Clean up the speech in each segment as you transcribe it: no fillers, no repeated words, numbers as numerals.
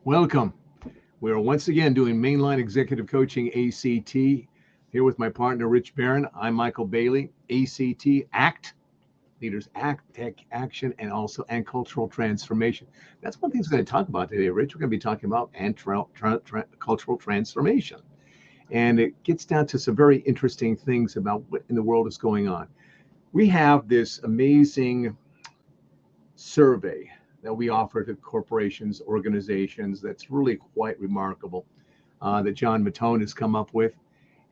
Welcome. We are once again doing Mainline Executive Coaching ACT here with my partner, Rich Barron. I'm Maikel Bailey, ACT, ACT, Leaders Act, Tech Action, and Cultural Transformation. That's one thing we're going to talk about today, Rich. We're going to be talking about cultural transformation. And it gets down to some very interesting things about what in the world is going on. We have this amazing survey that we offer to corporations, organizations, that's really quite remarkable, that John Mattone has come up with.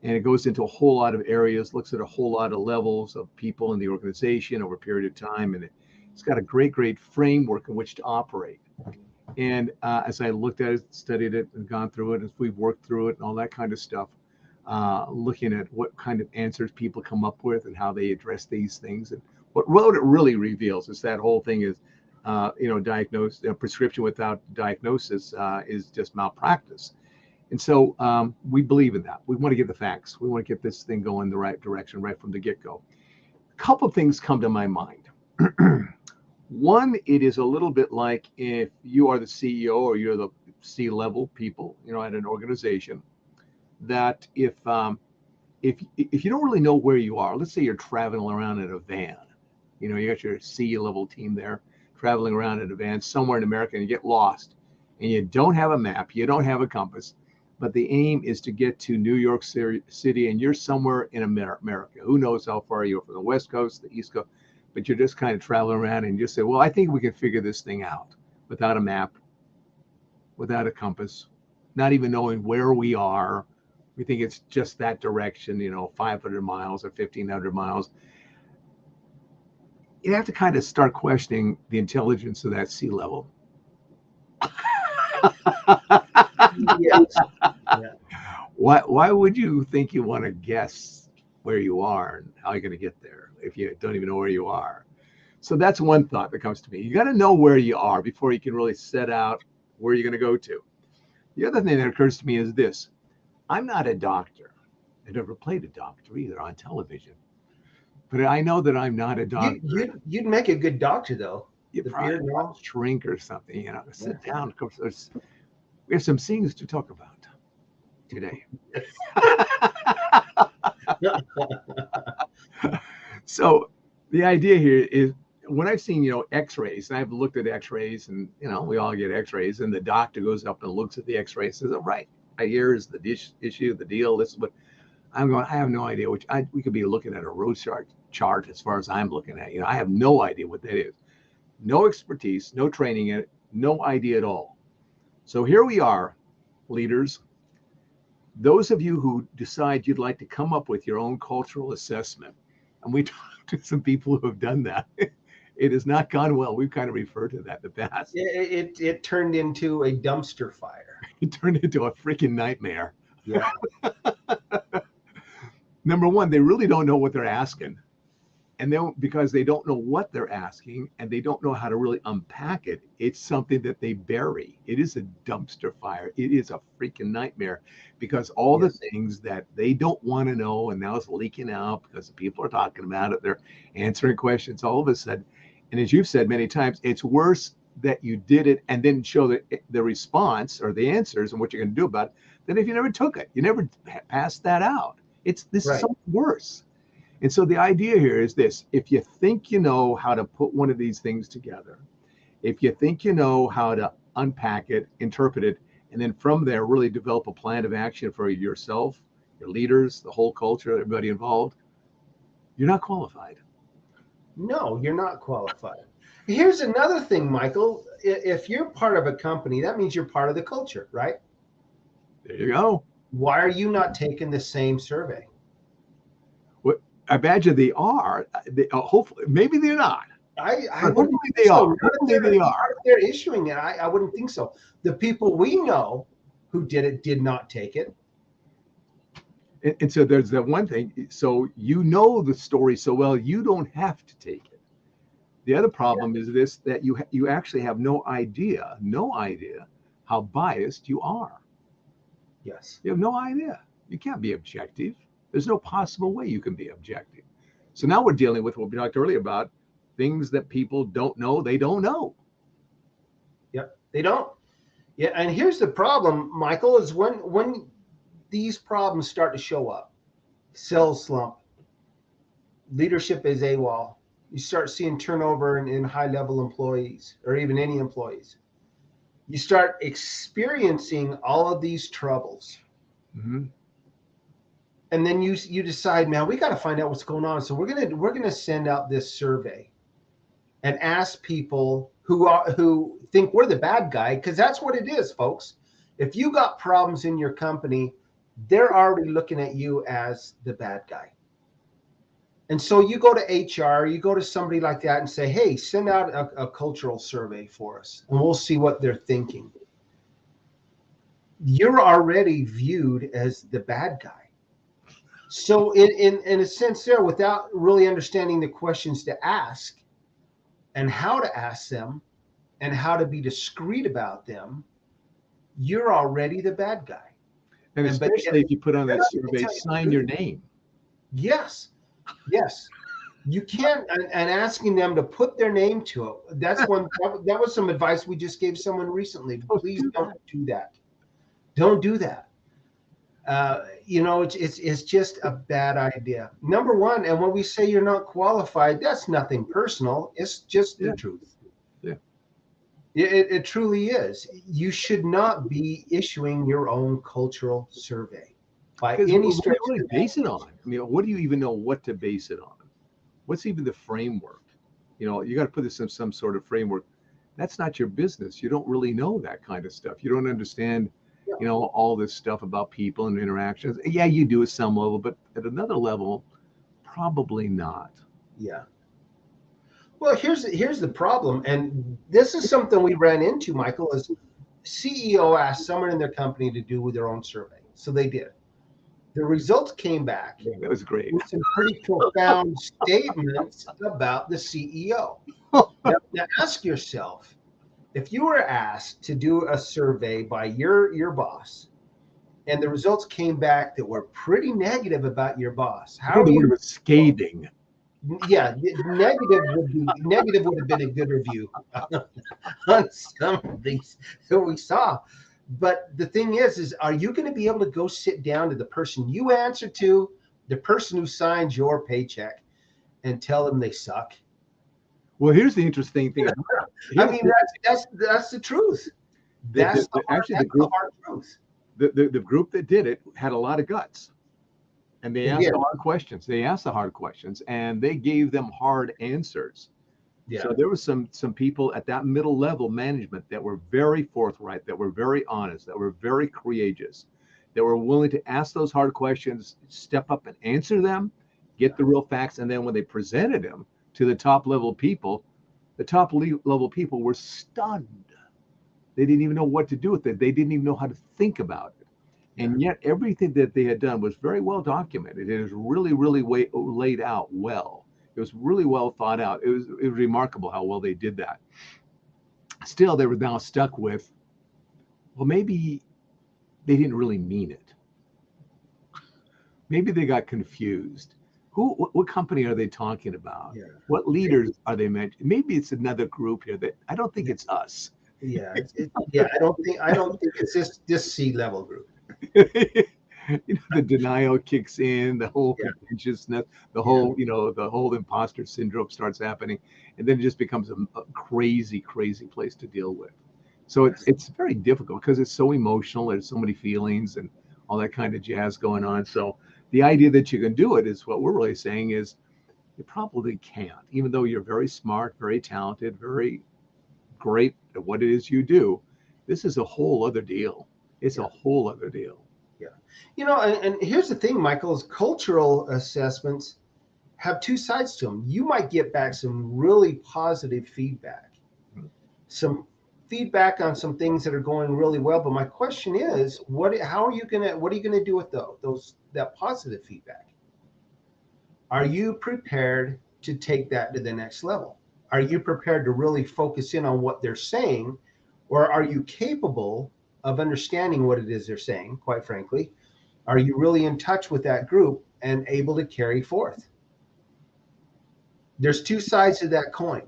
And it goes into a whole lot of areas, looks at a whole lot of levels of people in the organization over a period of time. And it's got a great framework in which to operate. And as I looked at it, studied it, and gone through it, as we've worked through it and all that kind of stuff, looking at what kind of answers people come up with and how they address these things. And what it really reveals is that whole thing is, prescription without diagnosis is just malpractice. And so we believe in that. We want to get the facts. We want to get this thing going the right direction right from the get-go. A couple of things come to my mind. One, it is a little bit like if you are the CEO or you're the C-level people, at an organization, that if you don't really know where you are, let's say you're traveling around in a van, you got your C-level team there, traveling around in a van somewhere in America, and you get lost and you don't have a map, you don't have a compass, but the aim is to get to New York City and you're somewhere in America. Who knows how far you are from the West Coast, the East Coast, but you're just kind of traveling around and you just say, well, I think we can figure this thing out without a map, without a compass, not even knowing where we are. We think it's just that direction, 500 miles or 1,500 miles. You have to kind of start questioning the intelligence of that sea level. Yeah. Why would you think you want to guess where you are and how you're going to get there if you don't even know where you are? So that's one thought that comes to me. You got to know where you are before you can really set out where you're going to go to. The other thing that occurs to me is this. I'm not a doctor. I never played a doctor either on television. But I know that I'm not a doctor. You'd make a good doctor, though. You probably shrink or something, sit down. Of course, we have some things to talk about today. So the idea here is when I've seen, x-rays, and I've looked at x-rays and, we all get x-rays, and the doctor goes up and looks at the x-ray and says, all right, here's the issue, the deal. This is what I'm going, I have no idea, we could be looking at a road chart as far as I'm looking at. I have no idea what that is. No expertise, no training in it, no idea at all. So here we are, leaders. Those of you who decide you'd like to come up with your own cultural assessment, and we talked to some people who have done that. It has not gone well. We've kind of referred to that in the past. It turned into a dumpster fire. It turned into a freaking nightmare. Yeah. Number one, they really don't know what they're asking. And then because they don't know what they're asking and they don't know how to really unpack it, it's something that they bury. It is a dumpster fire. It is a freaking nightmare because all the things that they don't want to know, and now it's leaking out because the people are talking about it. They're answering questions all of a sudden. And as you've said many times, it's worse that you did it and didn't show the response or the answers and what you're going to do about it than if you never took it. You never passed that out. This is so much worse. And so the idea here is this: if you think you know how to put one of these things together, if you think you know how to unpack it, interpret it, and then from there really develop a plan of action for yourself, your leaders, the whole culture, everybody involved, you're not qualified. No, you're not qualified. Here's another thing, Maikel. If you're part of a company, that means you're part of the culture, right? There you go. Why are you not taking the same survey? Well, I imagine they are. Hopefully, maybe they're not. Hopefully they are. Hopefully they are. If they're issuing it, I wouldn't think so. The people we know who did it did not take it. And so there's that one thing. So you know the story so well, you don't have to take it. The other problem is this: that you actually have no idea how biased you are. Yes. You have no idea. You can't be objective. There's no possible way you can be objective. So now we're dealing with what we talked earlier about things that people don't know. They don't know. Yep, they don't. Yeah, and here's the problem, Michael, is when these problems start to show up, sales slump, leadership is AWOL, you start seeing turnover in high level employees or even any employees. You start experiencing all of these troubles. Mm-hmm. And then you decide, man, we got to find out what's going on. So we're gonna send out this survey and ask people who think we're the bad guy, because that's what it is, folks. If you got problems in your company, they're already looking at you as the bad guy. And so you go to HR, you go to somebody like that and say, hey, send out a cultural survey for us, and we'll see what they're thinking. You're already viewed as the bad guy. So in a sense there, without really understanding the questions to ask and how to ask them and how to be discreet about them, you're already the bad guy. And especially if you put on that survey, sign your name. Yes. Yes. You can't, and asking them to put their name to it. That's one, that was some advice we just gave someone recently. Please don't do that. Don't do that. It's just a bad idea. Number one, and when we say you're not qualified, that's nothing personal. It's just the truth. Yeah. It truly is. You should not be issuing your own cultural survey by any stretch. What do you base it on? I mean, what do you even know what to base it on? What's even the framework? You got to put this in some sort of framework. That's not your business. You don't really know that kind of stuff. You don't understand, all this stuff about people and interactions. Yeah, you do at some level, but at another level, probably not. Yeah. Well, here's the problem, and this is something we ran into, Michael, is CEO asked someone in their company to do their own survey. So they did. The results came back. Yeah, that was great. With some pretty profound statements about the CEO. Now ask yourself, if you were asked to do a survey by your boss, and the results came back that were pretty negative about your boss, how the word was scathing. Yeah, negative would have been a good review on some of these that we saw. But the thing is are you going to be able to go sit down to the person you answer to, the person who signs your paycheck, and tell them they suck? Well, here's the interesting thing. I mean, that's the truth. That's the hard truth. The group that did it had a lot of guts. And they asked the hard questions. They asked the hard questions, and they gave them hard answers. Yeah. So there was some people at that middle level management that were very forthright, that were very honest, that were very courageous, that were willing to ask those hard questions, step up and answer them, get the real facts, and then when they presented them to the top level people, the top level people were stunned. They didn't even know what to do with it. They didn't even know how to think about it. And yet everything that they had done was very well documented. It was really, really laid out well. It was really well thought out. It was remarkable how well they did that. Still, they were now stuck with, well, maybe they didn't really mean it. Maybe they got confused. What company are they talking about? Yeah. What leaders are they mentioning? Maybe it's another group here that I don't think it's us. Yeah, I don't think it's this C-level group. The denial kicks in, the whole pretentiousness, the whole the whole imposter syndrome starts happening, and then it just becomes a crazy place to deal with. So it's very difficult because it's so emotional. There's so many feelings and all that kind of jazz going on. So the idea that you can do it is what we're really saying is you probably can't, even though you're very smart, very talented, very great at what it is you do. This is a whole other deal. It's a whole other deal. Yeah. And here's the thing, Michael, is cultural assessments have two sides to them. You might get back some really positive feedback, some feedback on some things that are going really well. But my question is, what are you gonna do with that positive feedback? Are you prepared to take that to the next level? Are you prepared to really focus in on what they're saying, or are you capable of understanding what it is they're saying? Quite frankly, are you really in touch with that group and able to carry forth? There's two sides to that coin.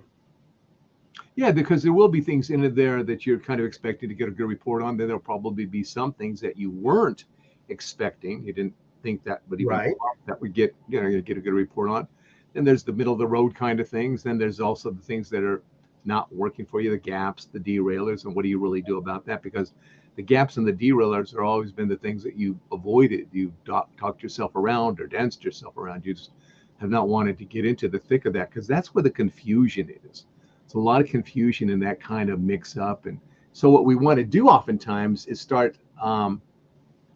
Yeah, because there will be things in it there that you're kind of expecting to get a good report on. Then there'll probably be some things that you weren't expecting. You didn't think that would even Right. that would get get a good report on. Then there's the middle of the road kind of things. Then there's also the things that are not working for you, the gaps, the derailers, and what do you really do about that? Because the gaps and the derailers are always been the things that you avoided. You talked yourself around or danced yourself around. You just have not wanted to get into the thick of that because that's where the confusion is. It's a lot of confusion in that kind of mix up. And so what we want to do oftentimes is start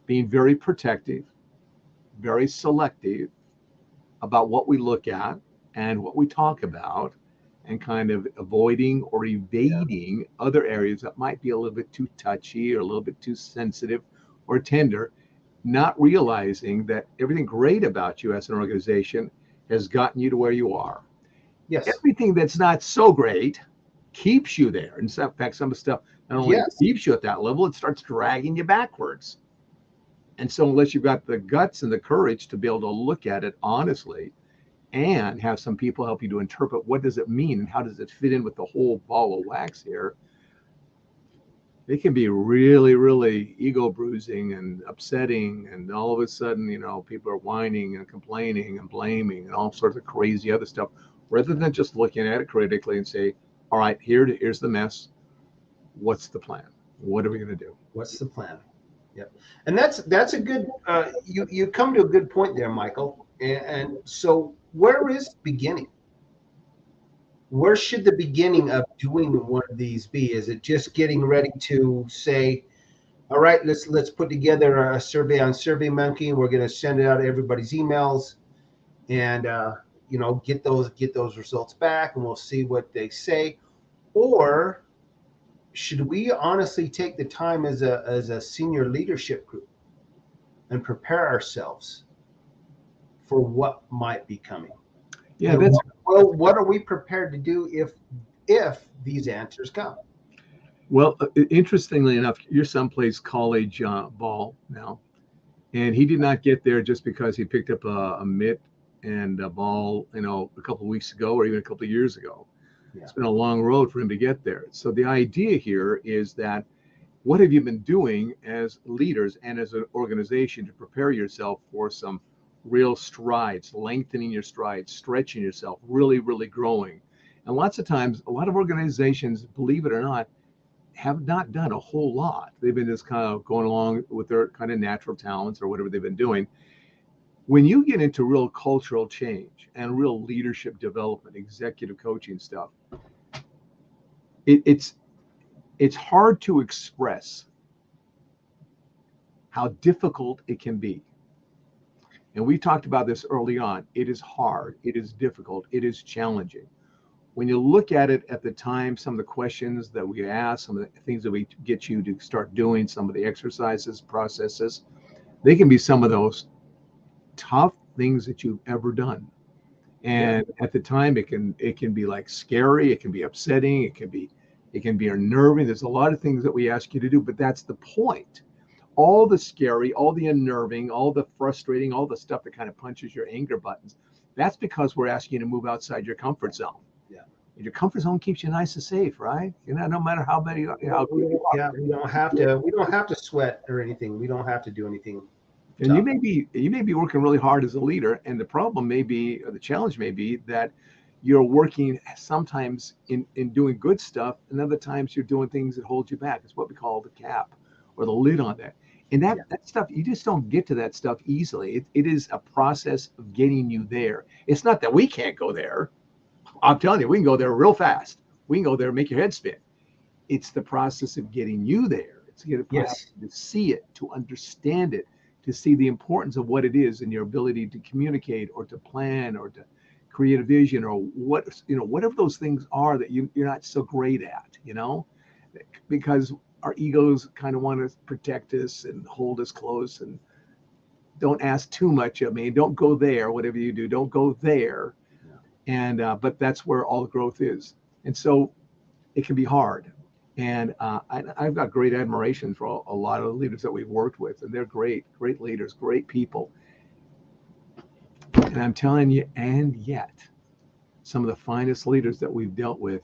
being very protective, very selective about what we look at and what we talk about, and kind of avoiding or Yeah. evading other areas that might be a little bit too touchy or a little bit too sensitive or tender, not realizing that everything great about you as an organization has gotten you to where you are. Yes. Everything that's not so great keeps you there. In fact, some of the stuff not only Yes. keeps you at that level, it starts dragging you backwards. And so, unless you've got the guts and the courage to be able to look at it honestly and have some people help you to interpret what does it mean and how does it fit in with the whole ball of wax here, it can be really, really ego bruising and upsetting. And all of a sudden, people are whining and complaining and blaming and all sorts of crazy other stuff, rather than just looking at it critically and say, all right, here's the mess. What's the plan? What are we going to do? What's the plan? Yep. And that's a good. You come to a good point there, Maikel. And so, where is the beginning? Where should the beginning of doing one of these be? Is it just getting ready to say, all right, let's put together a survey on SurveyMonkey, and we're going to send it out to everybody's emails, and get those results back, and we'll see what they say? Or should we honestly take the time as a senior leadership group and prepare ourselves for what might be coming? Yeah, And that's what are we prepared to do if these answers come? well. Interestingly enough, your son plays college ball now, and he did not get there just because he picked up a mitt and a ball, a couple of weeks ago or even a couple of years ago. Yeah. It's been a long road for him to get there. So the idea here is that what have you been doing as leaders and as an organization to prepare yourself for some real strides, lengthening your strides, stretching yourself, really, really growing? And lots of times, a lot of organizations, believe it or not, have not done a whole lot. They've been just kind of going along with their kind of natural talents or whatever they've been doing. When you get into real cultural change and real leadership development, executive coaching stuff, it's hard to express how difficult it can be. And we talked about this early on. It is hard, it is difficult, it is challenging. When you look at it at the time, some of the questions that we ask, some of the things that we get you to start doing, some of the exercises, processes, they can be some of those tough things that you've ever done. And at the time, it can be like scary, it can be upsetting, it can be unnerving. There's a lot of things that we ask you to do, but that's the point. All the scary, all the unnerving, all the frustrating, all the stuff that kind of punches your anger buttons, that's because we're asking you to move outside your comfort zone. Yeah. And your comfort zone keeps you nice and safe, right? No matter how many, how Yeah, we don't have to sweat or anything. We don't have to do anything. and you may be working really hard as a leader, and the problem may be, or the challenge may be that you're working sometimes in doing good stuff, and other times you're doing things that hold you back. It's what we call the cap or the lid on that. And that stuff, you just don't get to that stuff easily. It is a process of getting you there. It's not that we can't go there. I'm telling you, we can go there real fast. We can go there and make your head spin. It's the process of getting you there. It's the process to see it, to understand it, to see the importance of what it is and your ability to communicate or to plan or to create a vision or whatever those things are that you're not so great at, because our egos kind of want to protect us and hold us close and don't ask too much of me. Don't go there. Whatever you do, don't go there. And but that's where all the growth is. And so it can be hard. And I've got great admiration for a lot of the leaders that we've worked with, and they're great leaders, great people. And I'm telling you, and yet, some of the finest leaders that we've dealt with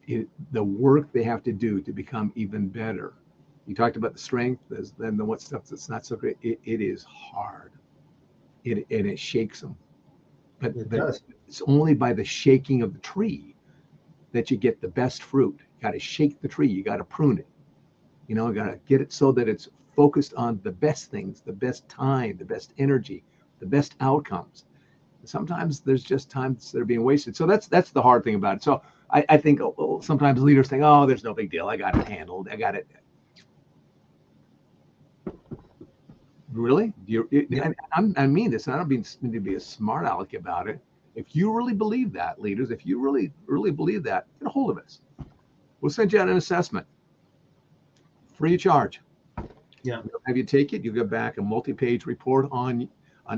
the work they have to do to become even better. You talked about the strength, then the what stuff that's not so great. It is hard. And it shakes them. But It does. it's only by the shaking of the tree that you get the best fruit. You got to shake the tree. You got to prune it. You know, you got to get it so that it's focused on the best things, the best time, the best energy, the best outcomes. Sometimes there's just times that are being wasted. So that's the hard thing about it. So I think sometimes leaders think, oh, there's no big deal. I got it handled. I got it. Really? I mean this. I don't mean to be a smart aleck about it. If you really believe that, leaders, if you really believe that, get a hold of us. We'll send you out an assessment, free of charge. Yeah. We'll have you take it. You'll get back a multi-page report on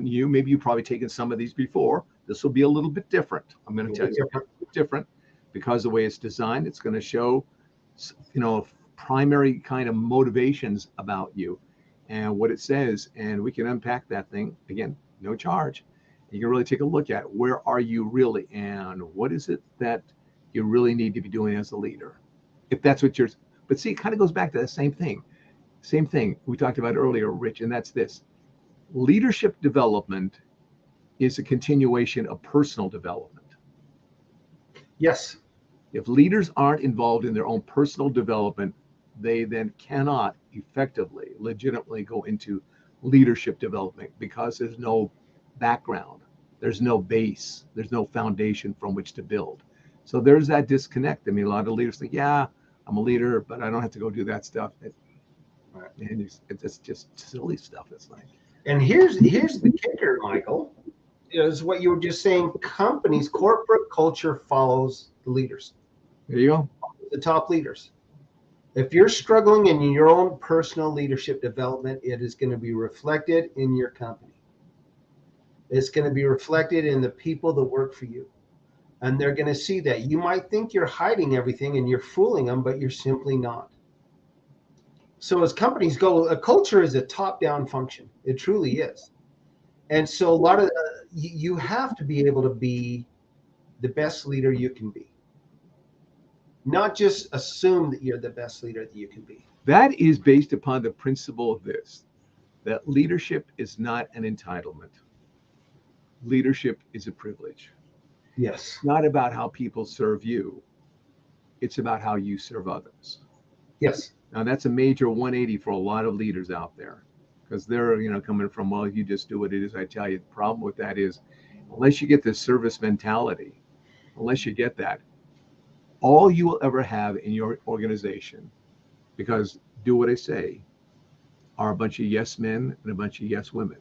you. Maybe you've probably taken some of these before. This will be a little bit different. I'm going to tell you, different because the way it's designed. It's going to show, primary kind of motivations about you and what it says, and we can unpack that thing again, no charge. You can really take a look at where are you really, and what is it that you really need to be doing as a leader, if that's what you're. But see, it kind of goes back to the same thing we talked about earlier, Rich, and that's this: leadership development is a continuation of personal development. Yes. If leaders aren't involved in their own personal development, they then cannot effectively, legitimately go into leadership development because there's no background, there's no base, there's no foundation from which to build. So there's that disconnect. I mean, a lot of leaders think, yeah, I'm a leader, but I don't have to go do that stuff. And it's just silly stuff. It's like. And here's the kicker, Maikel, is what you were just saying. Companies, corporate culture follows the leaders. There you go. The top leaders. If you're struggling in your own personal leadership development, it is going to be reflected in your company. It's going to be reflected in the people that work for you. And they're going to see that. You might think you're hiding everything and you're fooling them, but you're simply not. So as companies go, a culture is a top-down function. It truly is. And so a lot of you have to be able to be the best leader you can be. Not just assume that you're the best leader that you can be. That is based upon the principle of this, that leadership is not an entitlement. Leadership is a privilege. Yes. It's not about how people serve you. It's about how you serve others. Yes. Now that's a major 180 for a lot of leaders out there, because they're, coming from, well, you just do what it is I tell you. The problem with that is, unless you get this service mentality, unless you get that, all you will ever have in your organization, because do what I say, are a bunch of yes men and a bunch of yes women.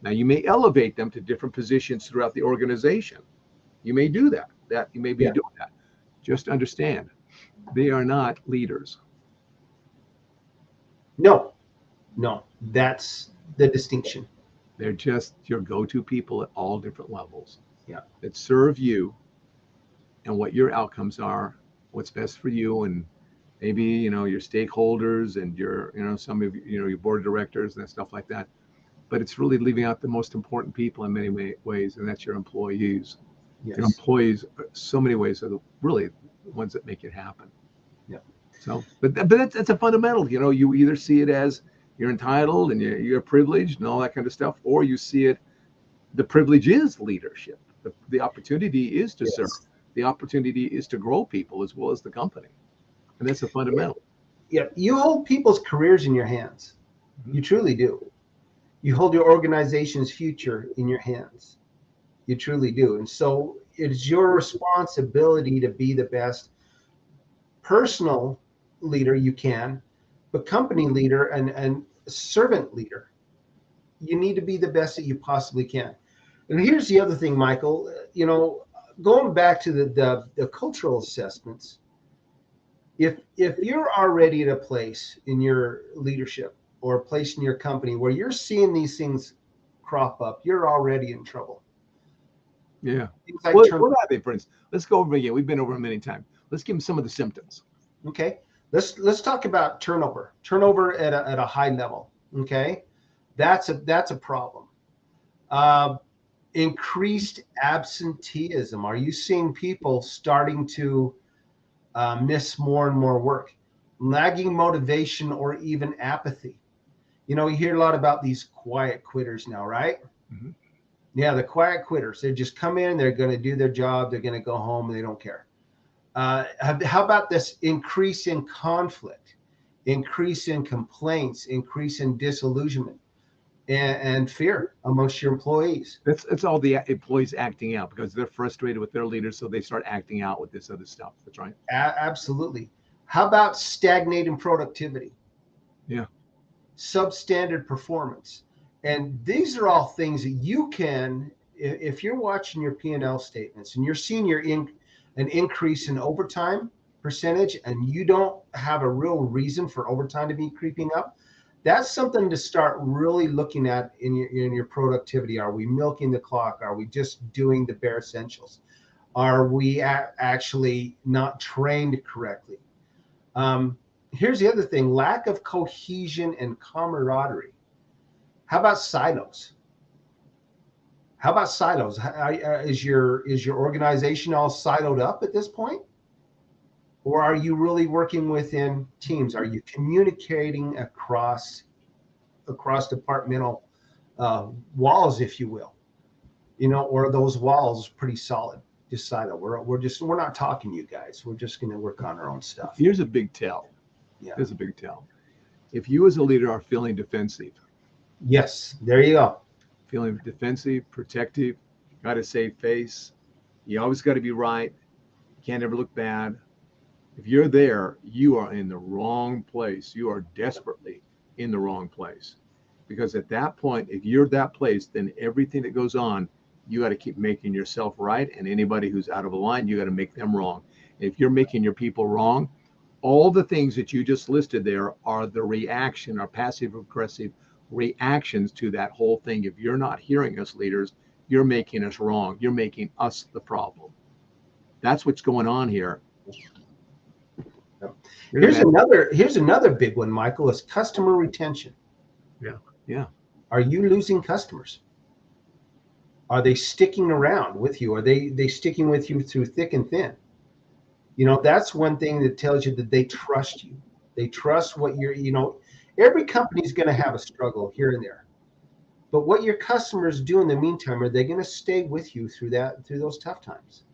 Now you may elevate them to different positions throughout the organization. You may do that. You may be doing that. Just understand, they are not leaders. No, that's the distinction. They're just your go-to people at all different levels. Yeah. That serve you and what your outcomes are, what's best for you, and maybe, your stakeholders and your, some of your board of directors and stuff like that. But it's really leaving out the most important people in many ways, and that's your employees. Yes. Your employees, so many ways, are really the ones that make it happen. Yeah. So, but that's a fundamental. You either see it as you're entitled and you're privileged and all that kind of stuff, or you see it, the privilege is leadership. The opportunity is to serve. The opportunity is to grow people as well as the company, and that's a fundamental. Yeah, you hold people's careers in your hands. Mm-hmm. You truly do. You hold your organization's future in your hands. You truly do. And so it's your responsibility to be the best personal leader you can, but company leader and servant leader. You need to be the best that you possibly can. And here's the other thing, Maikel, going back to the cultural assessments, if you're already at a place in your leadership or a place in your company where you're seeing these things crop up, you're already in trouble. Yeah. Like what are they, for instance? Let's go over again. We've been over them many times. Let's give them some of the symptoms. Okay. Let's talk about turnover. Turnover at a high level. Okay. That's a problem. Increased absenteeism. Are you seeing people starting to miss more and more work, lagging motivation, or even apathy. You know, you hear a lot about these quiet quitters now, right? Mhm. Yeah, the quiet quitters. They just come in, they're going to do their job, they're going to go home, and they don't care. How about this increase in conflict, increase in complaints, increase in disillusionment and fear amongst your employees? It's all the employees acting out because they're frustrated with their leaders, so they start acting out with this other stuff. That's right. Absolutely. How about stagnating productivity? Yeah. Substandard performance. And these are all things that you can, if you're watching your P&L statements and you're seeing an increase in overtime percentage and you don't have a real reason for overtime to be creeping up, that's something to start really looking at in your productivity. Are we milking the clock? Are we just doing the bare essentials? Are we actually not trained correctly? Here's the other thing: lack of cohesion and camaraderie. How about silos? How about silos? Is your organization all siloed up at this point? Or are you really working within teams? Are you communicating across departmental walls, if you will? You know, or are those walls pretty solid? Just silo. We're not talking to you guys. We're just going to work on our own stuff. Here's a big tell. Yeah. Here's a big tell. If you as a leader are feeling defensive, Yes, there you go. feeling defensive, protective, got to save face, you always got to be right, you can't ever look bad. If you're there, you are in the wrong place. You are desperately in the wrong place. Because at that point, if you're that place, then everything that goes on, you got to keep making yourself right. And anybody who's out of line, you got to make them wrong. And if you're making your people wrong, all the things that you just listed there are the reaction, or passive aggressive reactions to that whole thing. If you're not hearing us leaders, you're making us wrong. You're making us the problem. That's what's going on here. Here's another big one, Michael, is customer retention. Yeah. Yeah. Are you losing customers? Are they sticking around with you? Are they sticking with you through thick and thin? You know, that's one thing that tells you that they trust you. They trust what every company's going to have a struggle here and there. But what your customers do in the meantime, are they going to stay with you through those tough times?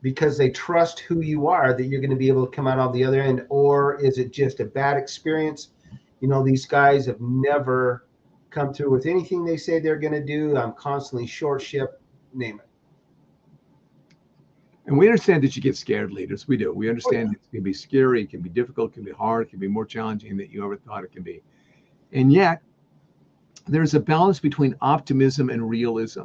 Because they trust who you are, that you're going to be able to come out on the other end? Or is it just a bad experience? You know, these guys have never come through with anything they say they're going to do. I'm constantly short ship, name it. And we understand that you get scared, leaders. We do. We understand Oh, yeah. it can be scary, it can be difficult, it can be hard, it can be more challenging than you ever thought it can be. And yet, there's a balance between optimism and realism.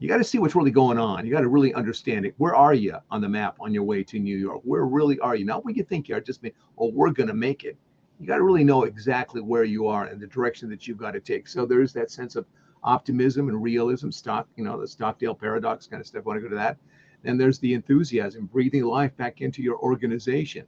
You got to see what's really going on. You got to really understand it. Where are you on the map on your way to New York? Where really are you? Not what you think you are, just me, oh, we're going to make it. You got to really know exactly where you are and the direction that you've got to take. So there is that sense of optimism and realism, the Stockdale paradox kind of stuff. I want to go to that. Then there's the enthusiasm, breathing life back into your organization.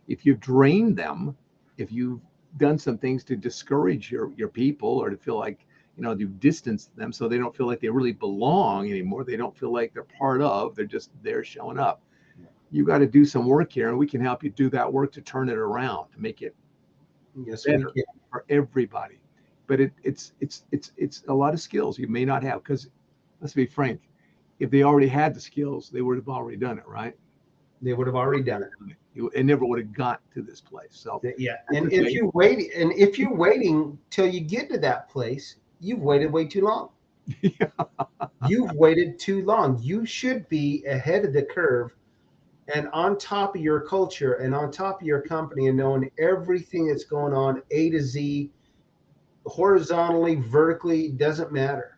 If you've drained them, if you've done some things to discourage your people, or to feel like, you've distanced them so they don't feel like they really belong anymore, they don't feel like they're part of, they're just there showing up. You got to do some work here, and we can help you do that work to turn it around, to make it better for everybody. But it's a lot of skills you may not have, because let's be frank, if they already had the skills, they would have already done it, right? They would have already done it. It never would have got to this place. So yeah, and if you're waiting till you get to that place, you've waited way too long. Yeah. You've waited too long. You should be ahead of the curve and on top of your culture and on top of your company, and knowing everything that's going on, A to Z, horizontally, vertically, doesn't matter.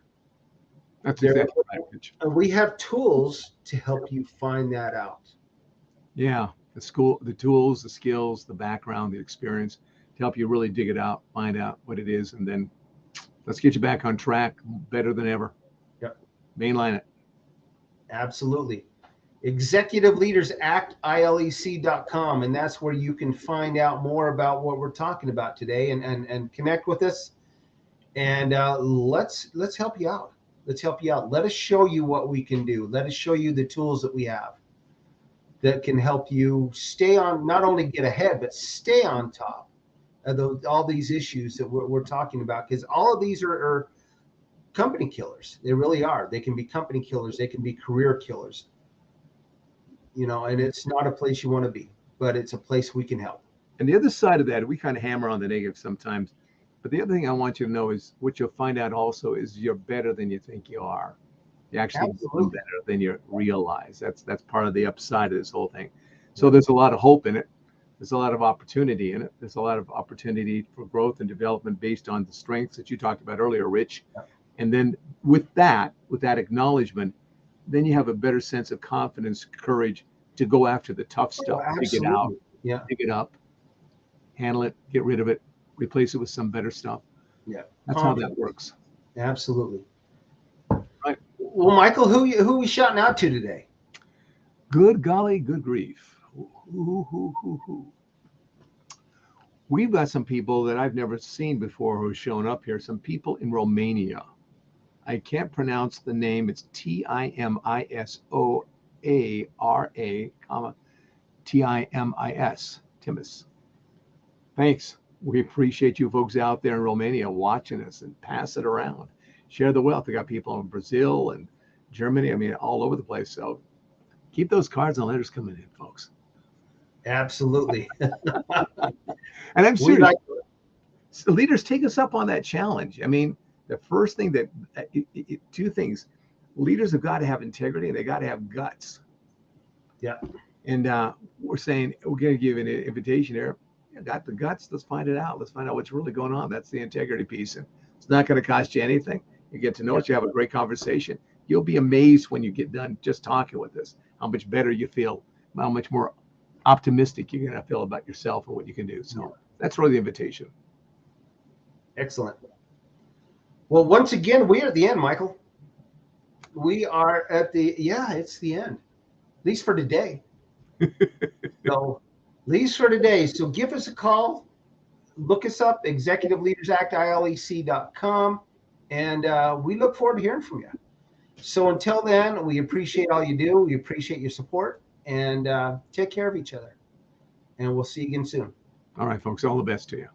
That's exactly right. And we have tools to help you find that out. Yeah, the tools, the skills, the background, the experience to help you really dig it out, find out what it is, and then let's get you back on track better than ever. Yep. Mainline it. Absolutely. Executive Leaders Act, ILEC.com, and that's where you can find out more about what we're talking about today, and connect with us. And let's help you out. Let's help you out. Let us show you what we can do. Let us show you the tools that we have. that can help you stay on, not only get ahead, but stay on top of all these issues that we're talking about. Because all of these are company killers. They really are. They can be company killers. They can be career killers. You know, and it's not a place you want to be, but it's a place we can help. And the other side of that, we kind of hammer on the negative sometimes. But the other thing I want you to know is what you'll find out also is you're better than you think you are. You actually do better than you realize. That's part of the upside of this whole thing. So there's a lot of hope in it. There's a lot of opportunity in it. There's a lot of opportunity for growth and development based on the strengths that you talked about earlier, Rich. And then with that acknowledgement, then you have a better sense of confidence, courage to go after the tough stuff, dig it out, dig it up, handle it, get rid of it, replace it with some better stuff. Yeah, that's how that works. Absolutely. Right. Well, Maikel, who are we shouting out to today? Good golly, good grief. We've got some people that I've never seen before who have shown up here. Some people in Romania. I can't pronounce the name. It's TIMISOARA, TIMIS. Timis. Thanks. We appreciate you folks out there in Romania watching us, and pass it around. Share the wealth. We got people in Brazil and Germany. I mean, all over the place. So keep those cards and letters coming in, folks. Absolutely. And I'm serious. So leaders, take us up on that challenge. I mean, the first thing that two things, leaders have got to have integrity and they got to have guts. Yeah. And we're saying we're going to give an invitation here. You got the guts? Let's find it out. Let's find out what's really going on. That's the integrity piece. And it's not going to cost you anything. You get to know it. You have a great conversation. You'll be amazed when you get done just talking with us, how much better you feel, how much more optimistic you're going to feel about yourself and what you can do. So that's really the invitation. Excellent. Well, once again, we are at the end, Maikel. We are at it's the end, at least for today. So, at least for today. So give us a call. Look us up, executiveleadersactilec.com, and we look forward to hearing from you. So until then, we appreciate all you do. We appreciate your support, and take care of each other. And we'll see you again soon. All right, folks. All the best to you.